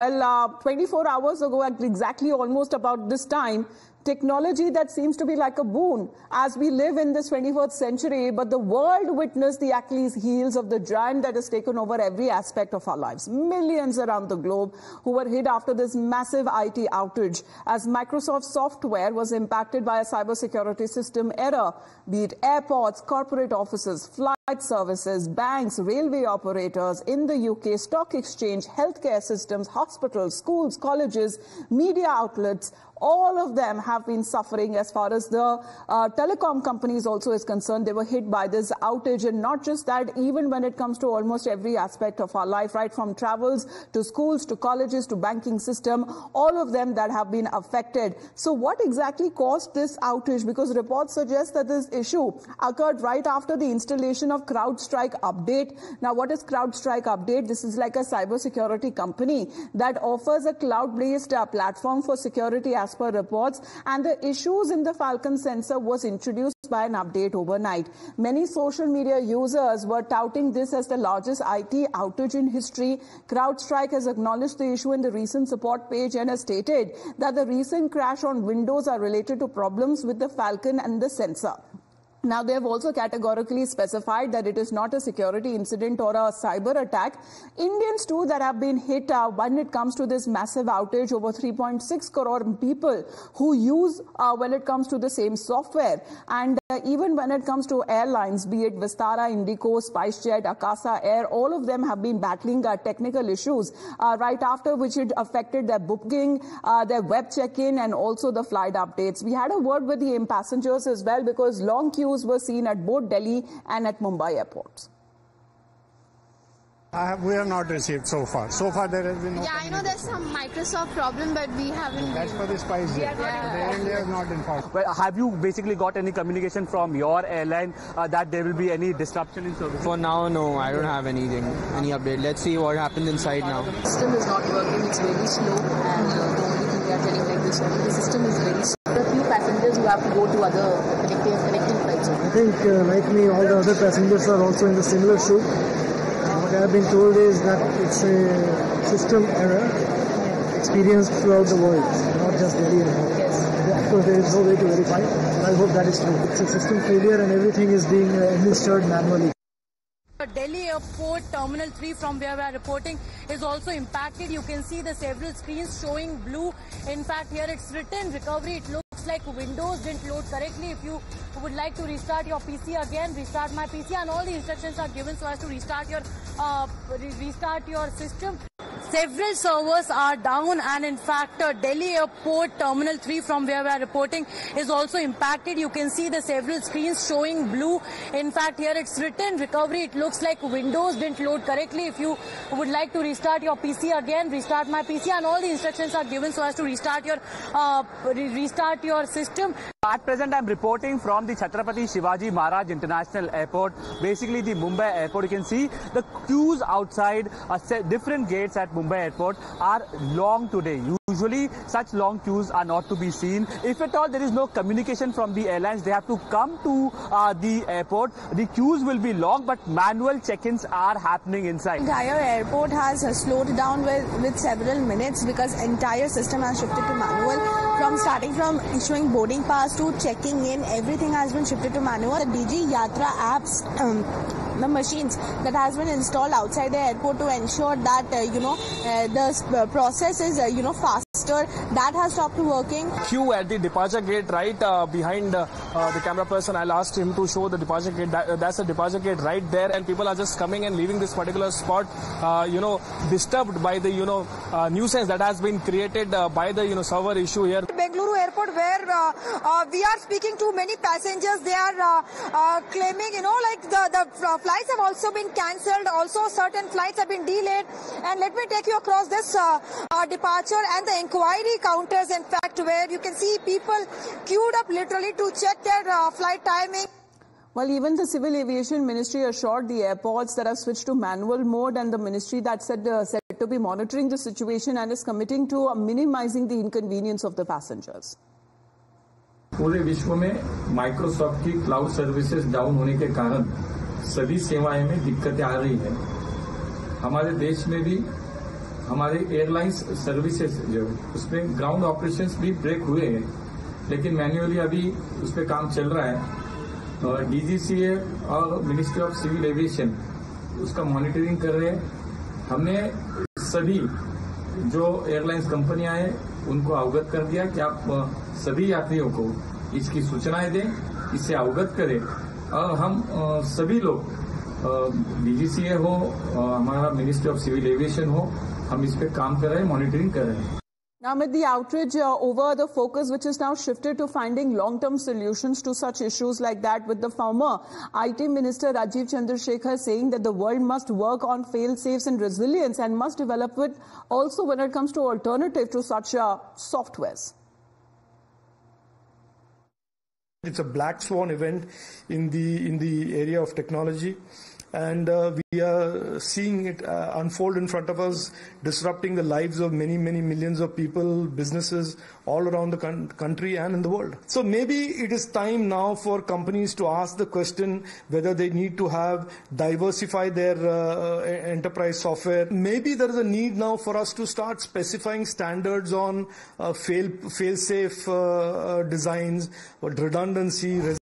Well, 24 hours ago, at exactly almost about this time, technology that seems to be like a boon as we live in this 21st century, but the world witnessed the Achilles heels of the giant that has taken over every aspect of our lives. Millions around the globe who were hit after this massive IT outage as Microsoft software was impacted by a cybersecurity system error, be it airports, corporate offices, flight services, banks, railway operators in the UK, stock exchange, healthcare systems, hospitals, schools, colleges, media outlets. All of them have been suffering as far as the telecom companies also is concerned. They were hit by this outage, and not just that, even when it comes to almost every aspect of our life, right from travels to schools to colleges to banking system, all of them that have been affected. So what exactly caused this outage? Because reports suggest that this issue occurred right after the installation of CrowdStrike Update. Now, what is CrowdStrike Update? This is like a cybersecurity company that offers a cloud-based platform for security as per reports, and the issues in the Falcon sensor was introduced by an update overnight. Many social media users were touting this as the largest IT outage in history. CrowdStrike has acknowledged the issue in the recent support page and has stated that the recent crash on Windows are related to problems with the Falcon and the sensor. Now, they have also categorically specified that it is not a security incident or a cyber attack. Indians, too, that have been hit when it comes to this massive outage, over 3.6 crore people who use when it comes to the same software. And even when it comes to airlines, be it Vistara, Indigo, SpiceJet, Akasa Air, all of them have been battling technical issues right after which it affected their booking, their web check-in, and also the flight updates. We had a word with the passengers as well, because long queues were seen at both Delhi and at Mumbai airports. We have not received so far. So far there has been no. Yeah, I know there's some Microsoft problem, but we haven't. That's for the SpiceJet. The India is not informed. Well, have you basically got any communication from your airline that there will be any disruption in service? For now, no. I don't have anything, any update. Let's see what happens inside now. The system is not working. It's very slow, and the only thing they are telling like this, the system is very slow. There are few passengers who have to go to other connecting flights. I think, like me, all the other passengers are also in the similar shoe. What I have been told is that it's a system error experienced throughout the world, not just Delhi. Yes. Of course, there is no way to verify, but I hope that is true. It's a system failure and everything is being administered manually. Delhi Airport Terminal 3, from where we are reporting, is also impacted. You can see the several screens showing blue. In fact, here it's written recovery. It looks like Windows didn't load correctly. If you would like to restart your PC again, restart my PC, and all the instructions are given so as to restart your system. Several servers are down, and in fact, Delhi Airport Terminal 3, from where we are reporting, is also impacted. You can see the several screens showing blue. In fact, here it's written recovery. It looks like Windows didn't load correctly. If you would like to restart your PC again, restart my PC, and all the instructions are given so as to restart your system. At present, I'm reporting from the Chhatrapati Shivaji Maharaj International Airport, basically the Mumbai airport. You can see the queues outside different gates at Mumbai airport are long today. Usually, such long queues are not to be seen. If at all there is no communication from the airlines, they have to come to the airport. The queues will be long, but manual check-ins are happening inside. The entire airport has slowed down with several minutes because entire system has shifted to manual. Starting from issuing boarding pass to checking in, everything has been shifted to manual. The DG Yatra apps, the machines that has been installed outside the airport to ensure that the process is faster, that has stopped working. Queue at the departure gate right behind the camera person. I'll ask him to show the departure gate. That's the departure gate right there, and people are just coming and leaving this particular spot, disturbed by the nuisance that has been created by the server issue here. Bengaluru Airport, where we are speaking to many passengers, they are claiming, the flights have also been cancelled. Also, certain flights have been delayed. And let me take you across this departure and the inquiry counters, in fact, where you can see people queued up literally to check their flight timing. Well, even the Civil Aviation Ministry assured the airports that have switched to manual mode, and the ministry that said to be monitoring the situation and is committing to minimizing the inconvenience of the passengers. पूरे विश्व में Microsoft की cloud services down होने के कारण सभी सेवाएं में दिक्कतें आ रही है। हमारे देश में भी हमारे एयरलाइंस सर्विसेज जो उसमें ग्राउंड ऑपरेशंस भी ब्रेक हुए हैं, लेकिन मैन्युअली अभी उस पर काम चल रहा है। और डीजीसीए और मिनिस्ट्री ऑफ सिविल एविएशन उसका मॉनिटरिंग कर रहे हैं। हमने सभी जो एयरलाइंस कंपनियां हैं उनको अवगत कर दिया कि आप सभी यात्रियों को इसकी सूचनाएं दें, इससे अवगत करें। और हम सभी लोग डीजीसीए हो, हमारा मिनिस्ट्री ऑफ सिविल एविएशन हो, हम इस पे काम कर रहे हैं, मॉनिटरिंग कर रहे हैं। Now, amid the outrage over the focus, which is now shifted to finding long-term solutions to such issues like that, with the former IT Minister Rajiv Chandrasekhar saying that the world must work on fail-safes and resilience and must develop it also when it comes to alternative to such softwares. It's a black swan event in the area of technology. And we are seeing it unfold in front of us, disrupting the lives of many, many millions of people, businesses all around the country and in the world. So maybe it is time now for companies to ask the question whether they need to diversify their enterprise software. Maybe there is a need now for us to start specifying standards on fail-safe designs, redundancy,